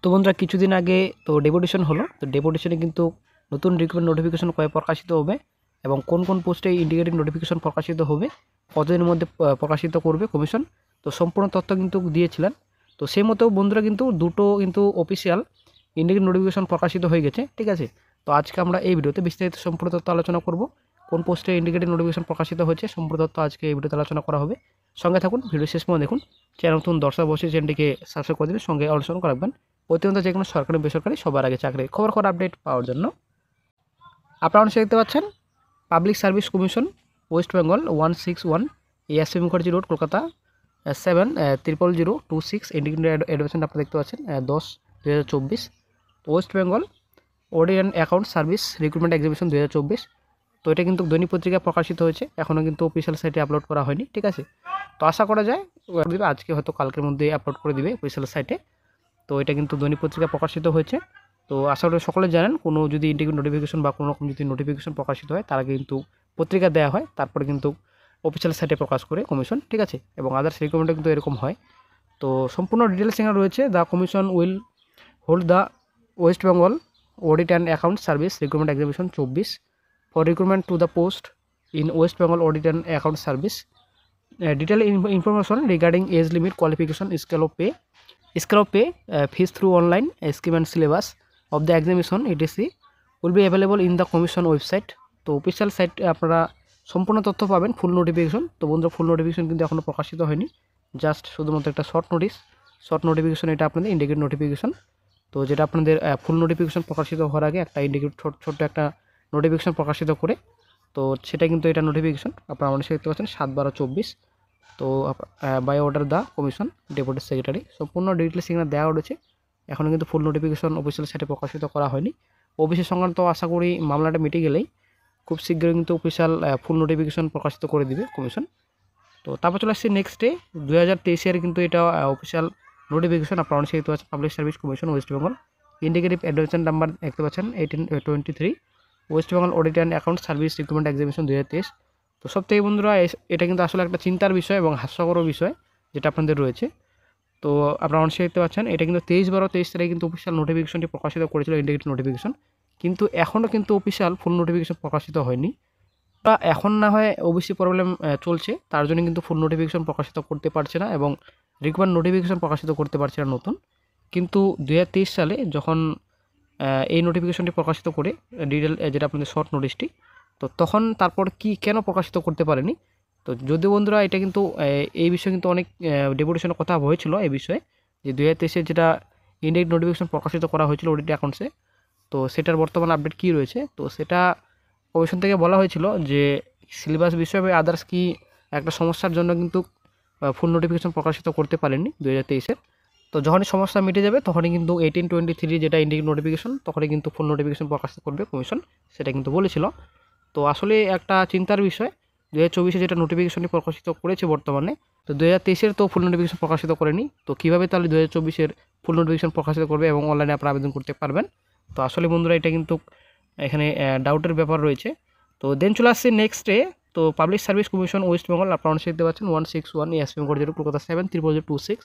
তো বন্ধুরা কিছুদিন আগে তো ডেপুটেশন হলো, তো ডেপুটেশনে কিন্তু নতুন রিক্রুটমেন্ট নোটিফিকেশন কবে প্রকাশিত হবে এবং কোন কোন পোস্টে ইন্ডিকেটিং নোটিফিকেশন প্রকাশিত হবে, কতদিনের মধ্যে প্রকাশিত করবে কমিশন, তো সম্পূর্ণ তথ্য কিন্তু দিয়েছিলেন। তো সেই মতো বন্ধুরা কিন্তু দুটো কিন্তু অফিসিয়াল ইন্ডিকেটিং নোটিফিকেশন প্রকাশিত হয়ে গেছে, ঠিক আছে। তো আজকে আমরা এই ভিডিওতে বিস্তারিত সম্পূর্ণ তথ্য আলোচনা করব, কোন পোস্টে ইন্ডিকেটিং নোটিফিকেশন প্রকাশিত হয়েছে সম্পূর্ণ তথ্য আজকে এই ভিডিওতে আলোচনা করা হবে। সঙ্গে থাকুন, ভিডিও শেষ পর্যন্ত দেখুন। চ্যানেল নতুন দর্শক অবশ্যই চ্যানেলটিকে সাবস্ক্রাইব করে দেবেন, সঙ্গে অনুসরণ রাখবেন প্রতিনিয়ত যে কোনো সরকারি বেসরকারি সবার আগে চাকরির খবর আপডেট পাওয়ার জন্য। আপনারা অনেক দেখতে পাচ্ছেন public service commission West Bengal 161 ASP Mukherjee road Kolkata 700226 indicating admission আপনারা দেখতে পাচ্ছেন 10/2024 West Bengal audit and account service recruitment examination 2024। তো এটা কিন্তু দৈনিক পত্রিকায় প্রকাশিত হয়েছে, এখনও কিন্তু অফিসিয়াল সাইটে আপলোড করা হয়নি, ঠিক আছে। তো আশা করা যায় আজকে হয়তো কালকের মধ্যে আপলোড করে দিবে অফিসিয়াল সাইটে। তো এটা কিন্তু দৈনিক পত্রিকা প্রকাশিত হয়েছে। তো আশা করি সকলে জানেন, কোনো যদি ইন্ডিকেটিং নোটিফিকেশন বা কোনো রকম যদি নোটিফিকেশন প্রকাশিত হয় তার আগে কিন্তু পত্রিকা দেওয়া হয়, তারপরে কিন্তু অফিসিয়াল সাইটে প্রকাশ করে কমিশন, ঠিক আছে। এবং আদার্স রিকমেন্ডে কিন্তু এরকম হয়। তো সম্পূর্ণ ডিটেলস এখানে রয়েছে। The commission will hold the West Bengal audit and account service recruitment examination 24 for recruitment to the post in West Bengal audit and account service. Detailed information regarding age limit, qualification, scale of pay, fees through online scheme and syllabus of the examination etc will be available in the commission website। তো official site আপনারা সম্পূর্ণ তথ্য পাবেন, ফুল notification. তো বন্ধুরা ফুল notification কিন্তু এখনও প্রকাশিত হয়নি, জাস্ট শুধুমাত্র একটা শর্ট নোটিফিকেশন, এটা আপনাদের ইন্ডিকেট নোটিফিকেশন। তো যেটা আপনাদের ফুল নোটিফিকেশন প্রকাশিত হওয়ার আগে একটা ইন্ডিকেট ছোট্ট একটা নোটিফিকেশন প্রকাশিত করে, তো সেটা কিন্তু এটা নোটিফিকেশন আপনারা অনেক দেখতে পাচ্ছেন 7/12/24। তো by order the commission deputy secretary, সম্পূর্ণ ডিটেলস এখানে দেওয়া রয়েছে। এখনও কিন্তু ফুল নোটিফিকেশন অফিসিয়াল সাইটে প্রকাশিত করা হয়নি। অফিসের সংক্রান্ত আশা করি মামলাটা মিটে গেলেই খুব শীঘ্রই কিন্তু অফিসিয়াল ফুল নোটিফিকেশন প্রকাশিত করে দিবে কমিশন। তো তারপর চলে আসছে নেক্সট ডে 2023 কিন্তু এটা অফিসিয়াল নোটিফিকেশন আপনারা অনেক দেখতে পাচ্ছেন। Public service commission West Bengal indicative admission number দেখতে পাচ্ছেন 1823 West Bengal audit and account service recruitment examination 2023। তো সবথেকে বন্ধুরা এটা কিন্তু আসলে একটা চিন্তার বিষয় এবং হাস্যকর বিষয় যেটা আপনাদের রয়েছে। তো আপনারা অনেক দেখতে পাচ্ছেন এটা কিন্তু 23/12/23 তারিখে কিন্তু অফিসিয়াল নোটিফিকেশনটি প্রকাশিত করেছিল ইন্ডিকেটিভ নোটিফিকেশন, কিন্তু এখনও কিন্তু অফিসিয়াল ফুল নোটিফিকেশন প্রকাশিত হয়নি। বা এখন না হয় ওবিসি প্রবলেম চলছে, তার জন্য কিন্তু ফুল নোটিফিকেশন প্রকাশিত করতে পারছে না এবং রিকমেন্ড নোটিফিকেশন প্রকাশিত করতে পারছে না নতুন। কিন্তু 2023 সালে যখন এই নোটিফিকেশনটি প্রকাশিত করে ডিটেল যেটা আপনাদের শর্ট নোটিশটি, তো তখন তারপর কেন প্রকাশিত করতে পারেনি। তো যদিও বন্ধুরা এটা কিন্তু এই বিষয়ে কিন্তু অনেক ডেপুটেশনের কথা হয়েছিল এই বিষয়ে, যে 2023 যেটা ইন্ডিকেট নোটিফিকেশন প্রকাশিত করা হয়েছিল অডিট অ্যাকাউন্টসে, তো সেটার বর্তমান আপডেট কী রয়েছে। তো সেটা কমিশন থেকে বলা হয়েছিল যে সিলেবাস বিষয় বা আদার্স কি একটা সমস্যার জন্য কিন্তু ফুল নোটিফিকেশন প্রকাশিত করতে পারেনি 2023-এর। তো যখনই সমস্যা মিটে যাবে তখনই কিন্তু 1823 যেটা ইন্ডিকেট নোটিফিকেশন, তখনই কিন্তু ফুল নোটিফিকেশন প্রকাশিত করবে কমিশন, সেটা কিন্তু বলেছিল। তো আসলে একটা চিন্তার বিষয়, 2024 যেটা নোটিফিকেশনটি প্রকাশিত করেছে বর্তমানে, তো 2023-এর তো ফুল নোটিফিকেশন প্রকাশিত করেনি। তো কীভাবে তাহলে 2024-এর ফুল নোটিফিকেশন প্রকাশিত করবে এবং অনলাইনে আপনারা আবেদন করতে পারবেন। তো আসলে বন্ধুরা এটা কিন্তু এখানে ডাউটের ব্যাপার রয়েছে। তো দেন চলে আসছে নেক্সট ডে, তো public service commission West Bengal আপনারা অনেক দেখতে পাচ্ছেন 161 ASP Mukherjee road Kolkata 700026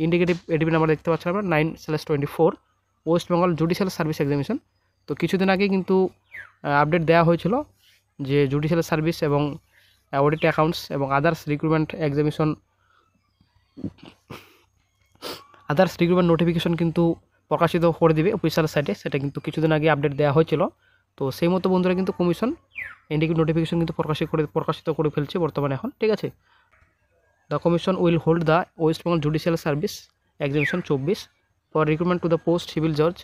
indicative ADB number দেখতে পাচ্ছেন আমরা 9/24 West Bengal judicial service examination. তো কিছুদিন আগে কিন্তু আপডেট দেওয়া হয়েছিল যে জুডিশিয়াল সার্ভিস এবং অডিট অ্যাকাউন্টস এবং আদার্স রিক্রুটমেন্ট নোটিফিকেশন কিন্তু প্রকাশিত করে দিবে অফিসিয়াল সাইটে, সেটা কিন্তু কিছুদিন আগে আপডেট দেওয়া হয়েছিল। তো সেই মতো বন্ধুরা কিন্তু কমিশন ইন্ডিকেটিভ নোটিফিকেশন কিন্তু প্রকাশিত করে ফেলছে বর্তমানে এখন, ঠিক আছে। The commission will hold the West Bengal judicial service examination 24 for recruitment to the post civil জজ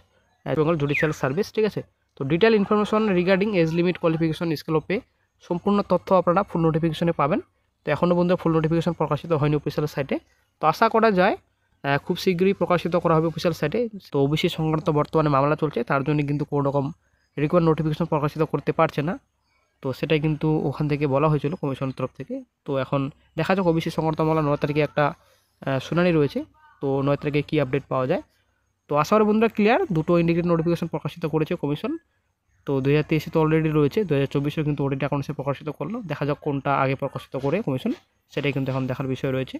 বেঙ্গল জুডিশিয়াল সার্ভিস, ঠিক আছে। তো detail information regarding age limit, qualification, scale of pay সম্পূর্ণ তথ্য আপনারা ফুল নোটিফিকেশনে পাবেন। তো এখনও বন্ধুরা ফুল নোটিফিকেশন প্রকাশিত হয়নি অফিসিয়াল সাইটে। তো আশা করা যায় খুব শীঘ্রই প্রকাশিত করা হবে অফিসিয়াল সাইটে। তো ওবিসি সংক্রান্ত বর্তমানে মামলা চলছে, তার জন্য কিন্তু কোনো রকম রিকোয়ার্ড নোটিফিকেশন প্রকাশিত করতে পারছে না। তো সেটাই কিন্তু ওখান থেকে বলা হয়েছিল কমিশনের তরফ থেকে। তো এখন দেখা যাক ওবিসি সংক্রান্ত মামলা 9 তারিখে একটা শুনানি রয়েছে, তো 9 তারিখে কী আপডেট পাওয়া যায়। তো আশা করি বন্ধুরা ক্লিয়ার, দুটো ইন্ডিকেট নোটিফিকেশন প্রকাশিত করেছে কমিশন। তো 2023 তো অলরেডি রয়েছে, 2024 কিন্তু অডিট অ্যাকাউন্টসে প্রকাশিত করলো। দেখা যাক কোনটা আগে প্রকাশিত করে কমিশন, সেটাই কিন্তু এখন দেখার বিষয় রয়েছে।